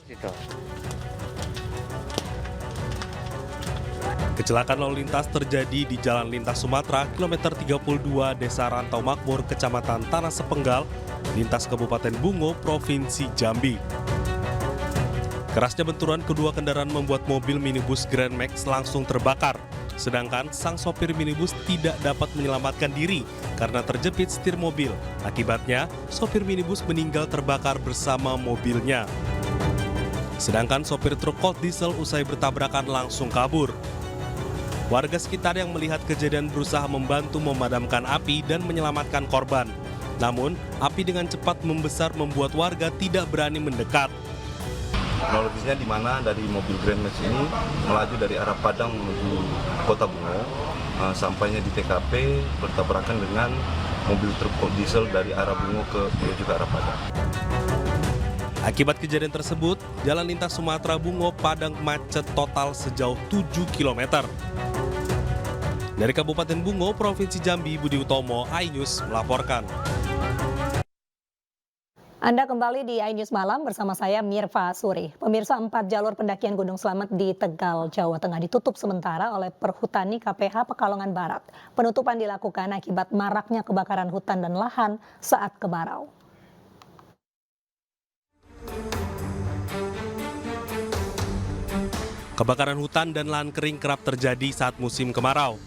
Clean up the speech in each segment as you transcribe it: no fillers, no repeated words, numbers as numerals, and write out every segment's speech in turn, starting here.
Gitu. Kecelakaan lalu lintas terjadi di Jalan Lintas Sumatera, kilometer 32, Desa Rantau Makmur, Kecamatan Tanah Sepenggal, lintas Kabupaten Bungo, Provinsi Jambi. Kerasnya benturan kedua kendaraan membuat mobil minibus Grand Max langsung terbakar, sedangkan sang sopir minibus tidak dapat menyelamatkan diri karena terjepit setir mobil. Akibatnya, sopir minibus meninggal terbakar bersama mobilnya. Sedangkan sopir truk cold diesel usai bertabrakan langsung kabur. Warga sekitar yang melihat kejadian berusaha membantu memadamkan api dan menyelamatkan korban. Namun, api dengan cepat membesar membuat warga tidak berani mendekat. Kronologisnya di mana dari mobil Grand Max ini melaju dari arah Padang menuju Kota Bungo, sampainya di TKP bertabrakan dengan mobil truk cold diesel dari arah Bungo menuju ke arah Padang. Akibat kejadian tersebut, Jalan Lintas Sumatera Bungo Padang macet total sejauh 7 km. Dari Kabupaten Bungo, Provinsi Jambi, Budi Utomo, iNews melaporkan. Anda kembali di iNews Malam bersama saya Mirva Suri. Pemirsa, 4 jalur pendakian Gunung Slamet di Tegal, Jawa Tengah ditutup sementara oleh Perhutani KPH Pekalongan Barat. Penutupan dilakukan akibat maraknya kebakaran hutan dan lahan saat kemarau. Kebakaran hutan dan lahan kering kerap terjadi saat musim kemarau.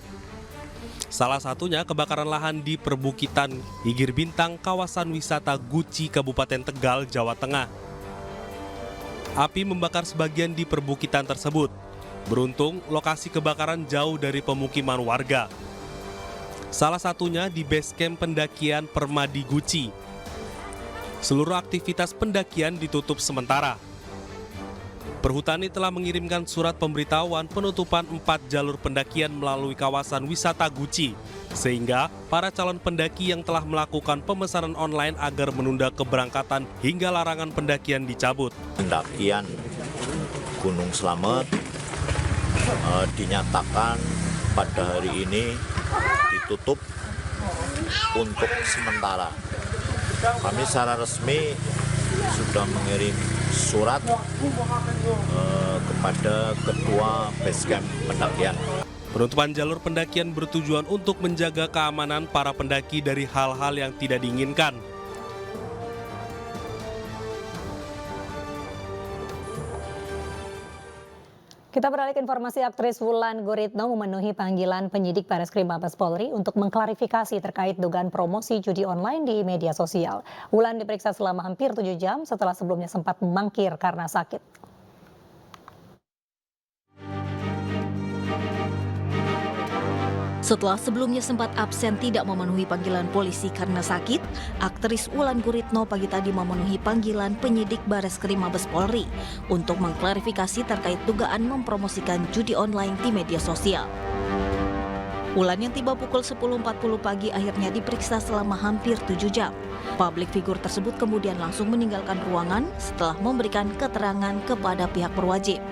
Salah satunya kebakaran lahan di perbukitan Igir Bintang, kawasan wisata Guci, Kabupaten Tegal, Jawa Tengah. Api membakar sebagian di perbukitan tersebut. Beruntung, lokasi kebakaran jauh dari pemukiman warga. Salah satunya di base camp pendakian Permadi Guci. Seluruh aktivitas pendakian ditutup sementara. Perhutani telah mengirimkan surat pemberitahuan penutupan 4 jalur pendakian melalui kawasan wisata Guci, sehingga para calon pendaki yang telah melakukan pemesanan online agar menunda keberangkatan hingga larangan pendakian dicabut. Pendakian Gunung Slamet dinyatakan pada hari ini ditutup untuk sementara. Kami secara resmi sudah mengirim surat kepada Ketua Basecamp Pendakian. Penutupan jalur pendakian bertujuan untuk menjaga keamanan para pendaki dari hal-hal yang tidak diinginkan. Kita beralih ke informasi. Aktris Wulan Guritno memenuhi panggilan penyidik Bareskrim Mabes Polri untuk mengklarifikasi terkait dugaan promosi judi online di media sosial. Wulan diperiksa selama hampir 7 jam setelah sebelumnya sempat memangkir karena sakit. Setelah sebelumnya sempat absen tidak memenuhi panggilan polisi karena sakit, aktris Wulan Guritno pagi tadi memenuhi panggilan penyidik Bareskrim Mabes Polri untuk mengklarifikasi terkait dugaan mempromosikan judi online di media sosial. Wulan yang tiba pukul 10.40 pagi akhirnya diperiksa selama hampir 7 jam. Publik figur tersebut kemudian langsung meninggalkan ruangan setelah memberikan keterangan kepada pihak berwajib.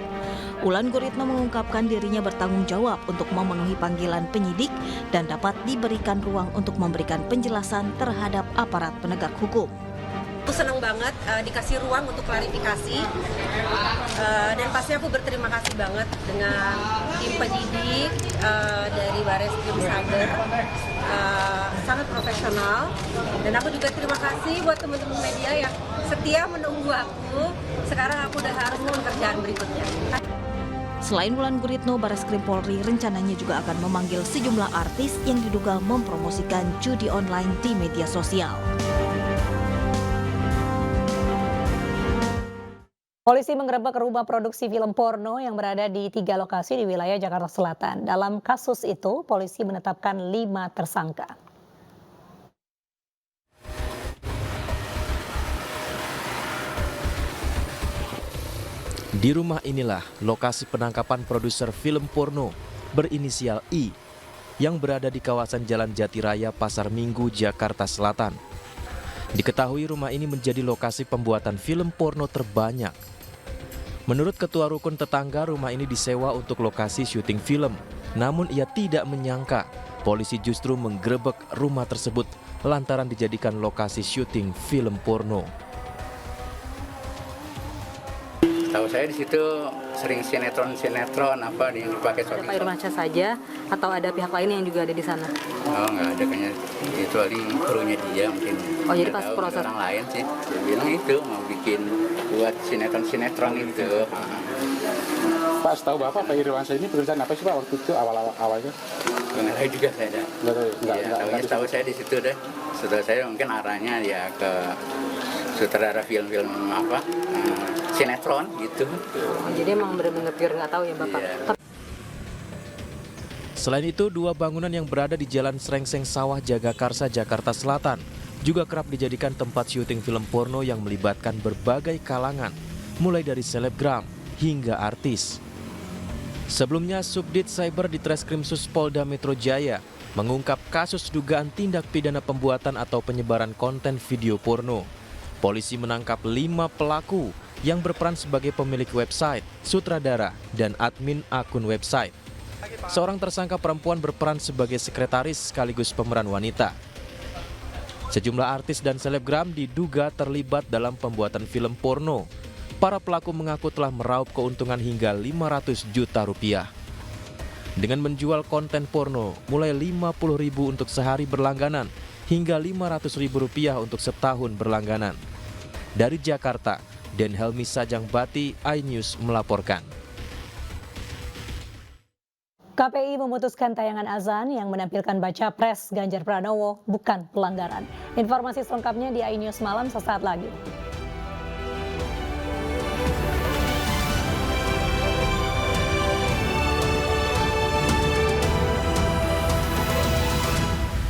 Wulan Guritno mengungkapkan dirinya bertanggung jawab untuk memenuhi panggilan penyidik dan dapat diberikan ruang untuk memberikan penjelasan terhadap aparat penegak hukum. Aku senang banget dikasih ruang untuk klarifikasi dan pasti aku berterima kasih banget dengan tim penyidik dari Bareskrim Saber, sangat profesional, dan aku juga terima kasih buat teman-teman media yang setia menunggu aku. Sekarang aku udah harus ke pekerjaan berikutnya. Selain Wulan Guritno, Bareskrim Polri rencananya juga akan memanggil sejumlah artis yang diduga mempromosikan judi online di media sosial. Polisi menggerebek rumah produksi film porno yang berada di 3 lokasi di wilayah Jakarta Selatan. Dalam kasus itu, polisi menetapkan 5 tersangka. Di rumah inilah lokasi penangkapan produser film porno berinisial I yang berada di kawasan Jalan Jatiraya, Pasar Minggu, Jakarta Selatan. Diketahui rumah ini menjadi lokasi pembuatan film porno terbanyak. Menurut Ketua Rukun Tetangga, rumah ini disewa untuk lokasi syuting film. Namun ia tidak menyangka polisi justru menggerebek rumah tersebut lantaran dijadikan lokasi syuting film porno. Setahu saya di situ sering sinetron apa yang dipakai Ada Pak Irwansyah saja atau ada pihak lain yang juga ada di sana? Oh nggak ada kayaknya, kecuali krunya dia mungkin. Oh, jadi Nggak pas tahu, proses- orang lain sih. Dia bilang itu mau bikin buat sinetron itu. Pak, setahu Bapak Pak Irwansyah ini pekerjaan apa sih Pak waktu itu awalnya? Nggak tahu juga saya dah. Nggak tahu, Ya, tahu saya di situ deh. Setahu saya mungkin arahnya ya ke sutradara film-film apa sinetron gitu. Jadi emang benar-benar pure nggak tahu ya Bapak. Iya. Selain itu, 2 bangunan yang berada di Jalan Srengseng Sawah Jagakarsa, Jakarta Selatan juga kerap dijadikan tempat syuting film porno yang melibatkan berbagai kalangan, mulai dari selebgram hingga artis. Sebelumnya, Subdit Cyber di Treskrim Polda Metro Jaya mengungkap kasus dugaan tindak pidana pembuatan atau penyebaran konten video porno. Polisi menangkap 5 pelaku yang berperan sebagai pemilik website, sutradara, dan admin akun website. Seorang tersangka perempuan berperan sebagai sekretaris sekaligus pemeran wanita. Sejumlah artis dan selebgram diduga terlibat dalam pembuatan film porno. Para pelaku mengaku telah meraup keuntungan hingga 500 juta rupiah. Dengan menjual konten porno mulai 50.000 untuk sehari berlangganan hingga 500.000 rupiah untuk setahun berlangganan. Dari Jakarta, Den Helmi Sajangbati, iNews melaporkan. KPI memutuskan tayangan azan yang menampilkan baca pres Ganjar Pranowo bukan pelanggaran. Informasi selengkapnya di iNews Malam sesaat lagi.